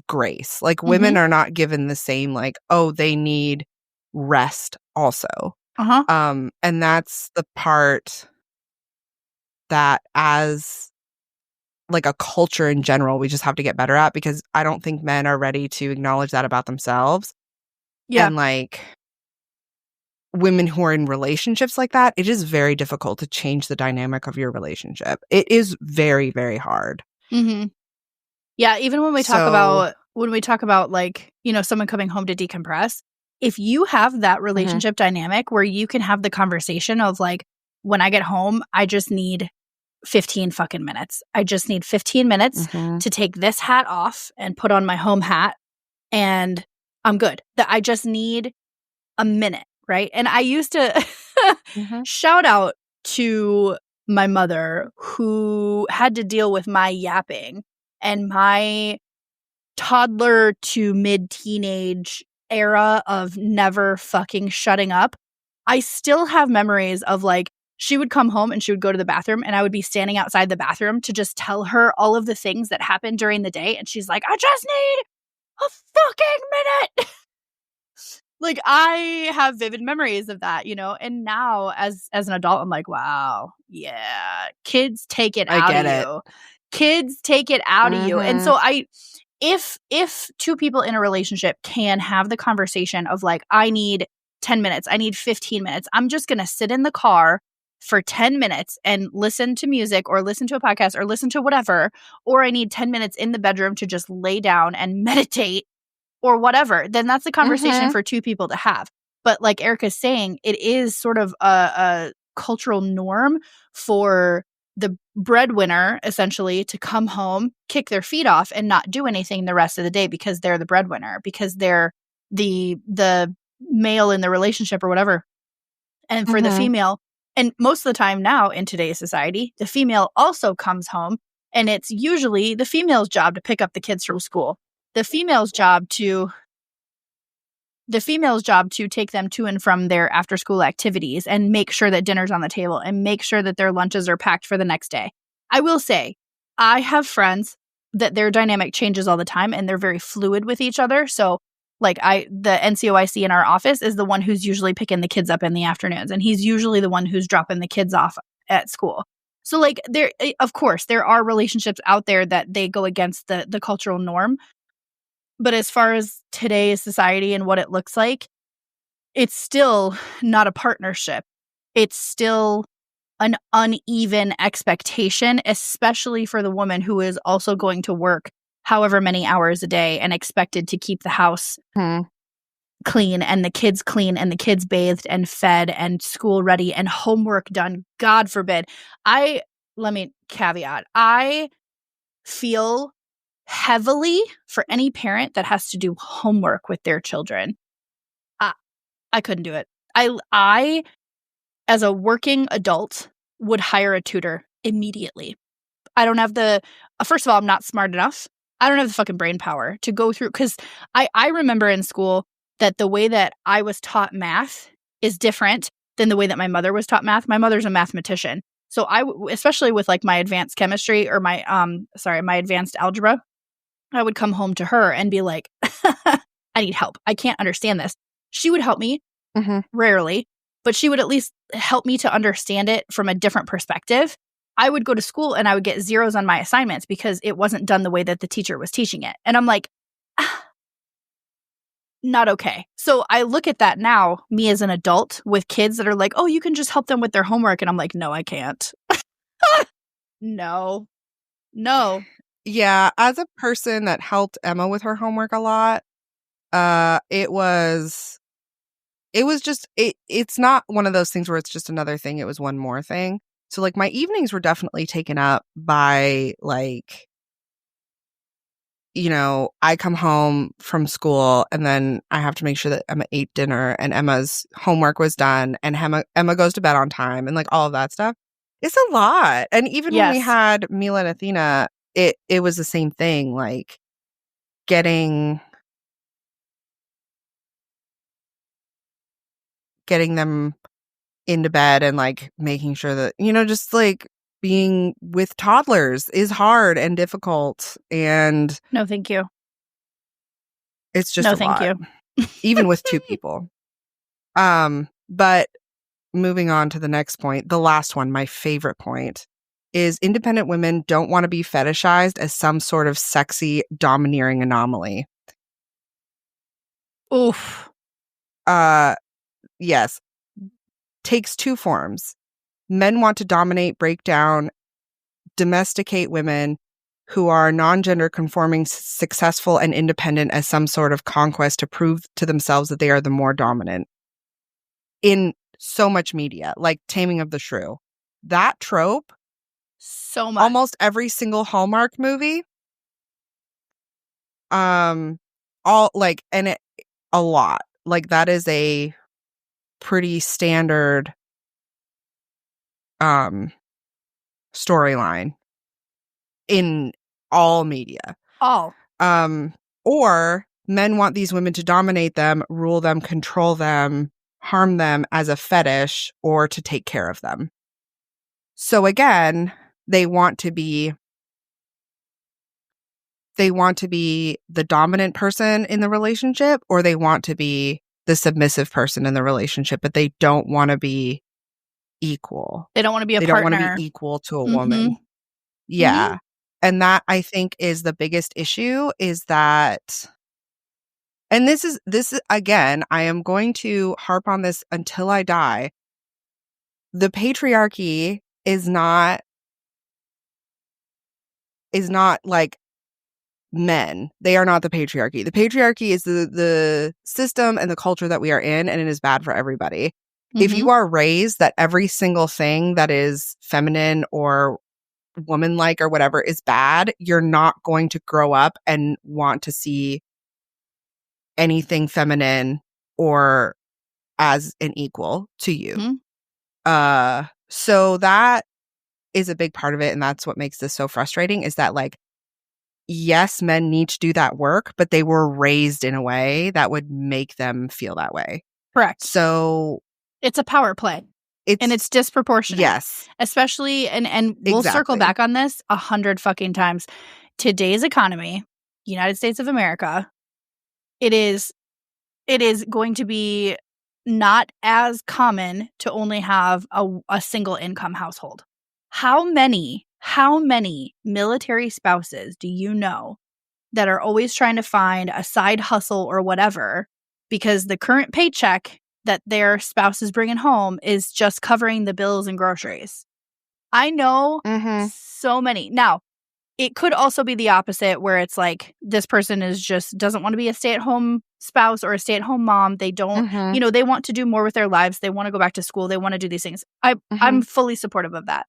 grace. Like women are not given the same like, oh, they need rest also. And that's the part that as like a culture in general, we just have to get better at because I don't think men are ready to acknowledge that about themselves. Yeah. And like women who are in relationships like that, it is very difficult to change the dynamic of your relationship. It is very, very hard. Yeah, even when we talk about like, you know, someone coming home to decompress, if you have that relationship dynamic where you can have the conversation of like, when I get home, I just need 15 fucking minutes. I just need 15 minutes to take this hat off and put on my home hat and I'm good. That I just need a minute, right? And I used to shout out to my mother who had to deal with my yapping and my toddler to mid-teenage era of never fucking shutting up. I still have memories of like, she would come home and she would go to the bathroom and I would be standing outside the bathroom to just tell her all of the things that happened during the day. And she's like, I just need a fucking minute. Like I have vivid memories of that, you know, and now as an adult, I'm like, wow, yeah, kids take it out of you. Kids take it out of you. And so if 2 people in a relationship can have the conversation of like, I need 10 minutes, I need 15 minutes, I'm just going to sit in the car for 10 minutes and listen to music or listen to a podcast or listen to whatever, or I need 10 minutes in the bedroom to just lay down and meditate or whatever, then that's a conversation for 2 people to have. But like Erika's saying, it is sort of a cultural norm for the breadwinner essentially to come home, kick their feet off and not do anything the rest of the day because they're the breadwinner, because they're the male in the relationship or whatever. And for the female, and most of the time now in today's society, the female also comes home and it's usually the female's job to pick up the kids from school. The female's job to take them to and from their after school activities and make sure that dinner's on the table and make sure that their lunches are packed for the next day. I will say, I have friends that their dynamic changes all the time and they're very fluid with each other. So like the NCOIC in our office is the one who's usually picking the kids up in the afternoons. And he's usually the one who's dropping the kids off at school. So like of course, there are relationships out there that they go against the cultural norm. But as far as today's society and what it looks like, it's still not a partnership. It's still an uneven expectation, especially for the woman who is also going to work however many hours a day and expected to keep the house clean and the kids bathed and fed and school ready and homework done. God forbid. Let me caveat. I feel heavily for any parent that has to do homework with their children. I couldn't do it. as a working adult, would hire a tutor immediately. I don't have the, first of all, I'm not smart enough. I don't have the fucking brain power to go through, because I remember in school that the way that I was taught math is different than the way that my mother was taught math. My mother's a mathematician. So especially with like my advanced chemistry or my advanced algebra, I would come home to her and be like, I need help. I can't understand this. She would help me, rarely, but she would at least help me to understand it from a different perspective. I would go to school and I would get zeros on my assignments because it wasn't done the way that the teacher was teaching it. And I'm like, not okay. So I look at that now, me as an adult with kids that are like, oh, you can just help them with their homework. And I'm like, no, I can't. No. Yeah, as a person that helped Emma with her homework a lot, it's not one of those things where it's just another thing. It was one more thing. So like my evenings were definitely taken up by like, you know, I come home from school and then I have to make sure that Emma ate dinner and Emma's homework was done and Emma goes to bed on time and like all of that stuff. It's a lot. And even when we had Mila and Athena, it was the same thing, like getting them into bed and like making sure that, you know, just like being with toddlers is hard and difficult. And no, thank you. It's just a lot. You. Even with two people. But moving on to the next point, the last one, my favorite point, is independent women don't want to be fetishized as some sort of sexy, domineering anomaly. Oof. Yes. Takes two forms. Men want to dominate, break down, domesticate women who are non-gender conforming, successful, and independent as some sort of conquest to prove to themselves that they are the more dominant. In so much media, like Taming of the Shrew. That trope, so much. Almost every single Hallmark movie. All like, and it a lot. Like that is a pretty standard storyline in all media. All. Or men want these women to dominate them, rule them, control them, harm them as a fetish, or to take care of them. So again, they want to be the dominant person in the relationship, or they want to be the submissive person in the relationship, but they don't want to be equal. They don't want to be a partner. They don't want to be equal to a woman. Yeah. And that, I think, is the biggest issue, is that, and this is again, I am going to harp on this until I die. The patriarchy is not like men. They are not the patriarchy. The patriarchy is the system and the culture that we are in, and it is bad for everybody. If you are raised that every single thing that is feminine or woman-like or whatever is bad, you're not going to grow up and want to see anything feminine or as an equal to you. So that is a big part of it, and that's what makes this so frustrating, is that like, yes, men need to do that work, but they were raised in a way that would make them feel that way. Correct. So it's a power play. It's disproportionate. Yes. Especially, and we'll circle back on this 100 fucking times. Today's economy, United States of America, it is going to be not as common to only have a single income household. How many military spouses do you know that are always trying to find a side hustle or whatever because the current paycheck that their spouse is bringing home is just covering the bills and groceries? I know so many. Now, it could also be the opposite, where it's like this person is just doesn't want to be a stay-at-home spouse or a stay-at-home mom. They don't, they want to do more with their lives. They want to go back to school. They want to do these things. I'm fully supportive of that.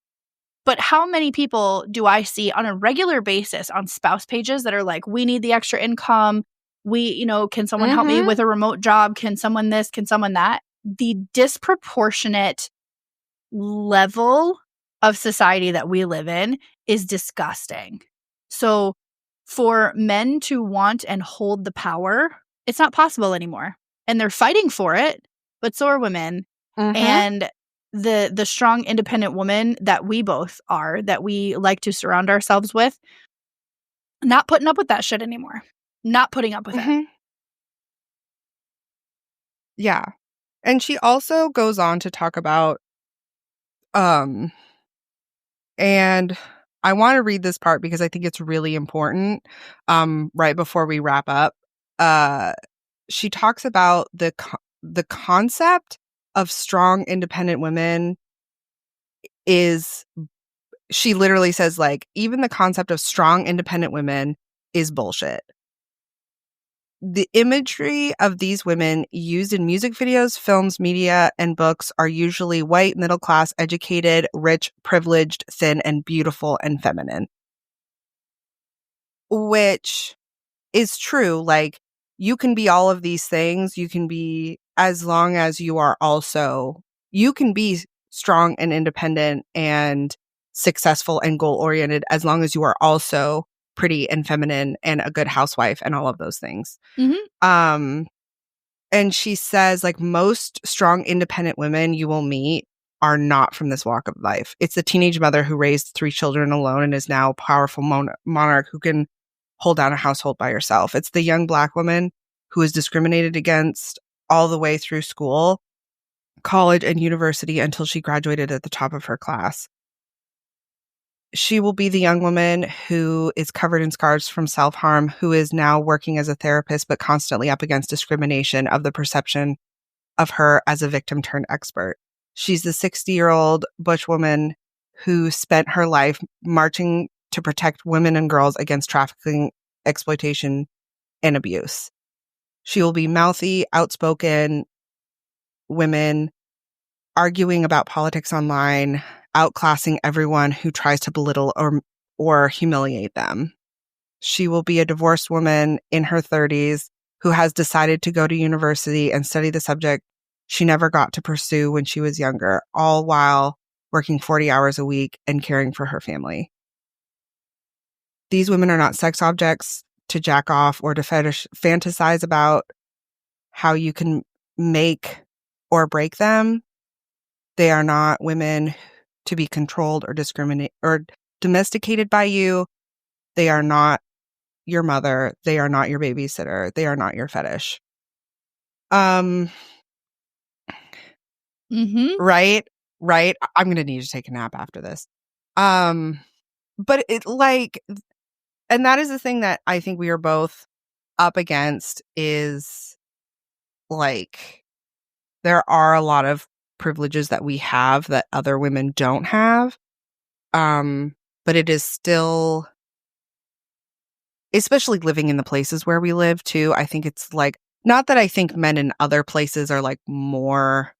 But how many people do I see on a regular basis on spouse pages that are like, we need the extra income. Can someone help me with a remote job? Can someone this? Can someone that? The disproportionate level of society that we live in is disgusting. So for men to want and hold the power, it's not possible anymore. And they're fighting for it, but so are women. Mm-hmm. And the strong, independent woman that we both are, that we like to surround ourselves with, not putting up with that shit anymore. Not putting up with it. Yeah. And she also goes on to talk about, and I want to read this part because I think it's really important, right before we wrap up. She talks about the concept of strong, independent women is, she literally says, like, even the concept of strong, independent women is bullshit. The imagery of these women used in music videos, films, media, and books are usually white, middle class, educated, rich, privileged, thin, and beautiful and feminine. Which is true. Like, you can be all of these things. You can be, as long as you are also, you can be strong and independent and successful and goal oriented, as long as you are also pretty and feminine and a good housewife and all of those things. Mm-hmm. And she says, like, most strong, independent women you will meet are not from this walk of life. It's the teenage mother who raised 3 children alone and is now a powerful monarch who can hold down a household by herself. It's the young Black woman who is discriminated against all the way through school, college, and university until she graduated at the top of her class. She will be the young woman who is covered in scars from self-harm, who is now working as a therapist, but constantly up against discrimination of the perception of her as a victim turned expert. She's the 60-year-old butch woman who spent her life marching to protect women and girls against trafficking, exploitation, and abuse. She will be mouthy, outspoken women arguing about politics online, outclassing everyone who tries to belittle or humiliate them. She will be a divorced woman in her 30s who has decided to go to university and study the subject she never got to pursue when she was younger, all while working 40 hours a week and caring for her family. These women are not sex objects to jack off or to fantasize about how you can make or break them. They are not women to be controlled or discriminate or domesticated by you. They are not your mother. They are not your babysitter. They are not your fetish. Right. I'm going to need to take a nap after this. But it, like, and that is the thing that I think we are both up against is, like, there are a lot of privileges that we have that other women don't have. But it is still, especially living in the places where we live too, I think it's like, not that I think men in other places are like more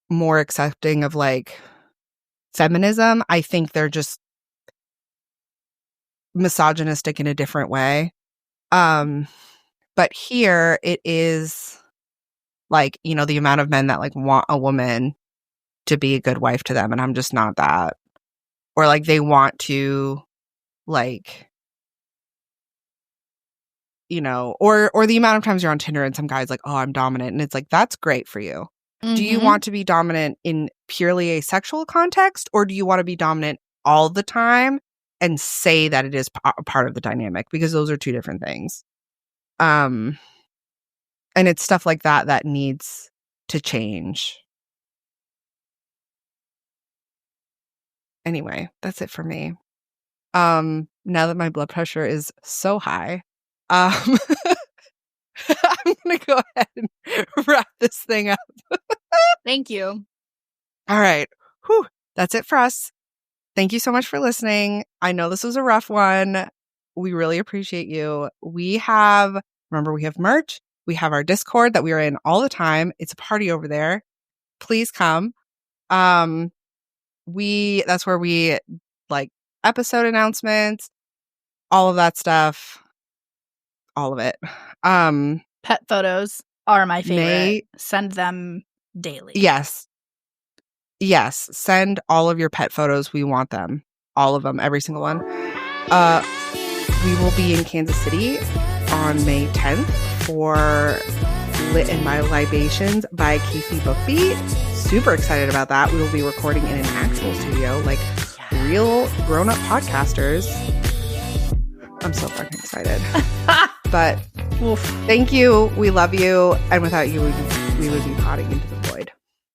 more accepting of like feminism. I think they're just misogynistic in a different way. But here it is like, you know, the amount of men that like want a woman to be a good wife to them, and I'm just not that. Or like they want to, like, you know, or the amount of times you're on Tinder and some guy's like, oh, I'm dominant. And it's like, that's great for you. Do you want to be dominant in purely a sexual context, or do you want to be dominant all the time and say that it is a part of the dynamic? Because those are two different things. And it's stuff like that that needs to change. Anyway, that's it for me. Now that my blood pressure is so high, I'm going to go ahead and wrap this thing up. Thank you. All right. Whew. That's it for us. Thank you so much for listening. I know this was a rough one. We really appreciate you. Remember, we have merch. We have our Discord that we are in all the time. It's a party over there. Please come. That's where we like episode announcements, all of that stuff, all of it. Pet photos. are my favorite. May- Send them daily. Yes. Yes. Send all of your pet photos. We want them. All of them. Every single one. We will be in Kansas City on May 10th for Lit in My Libations by Casey Bookbeat. Super excited about that. We will be recording in an actual studio, like real grown-up podcasters. I'm so fucking excited. But thank you. We love you. And without you, we would be potting into the void.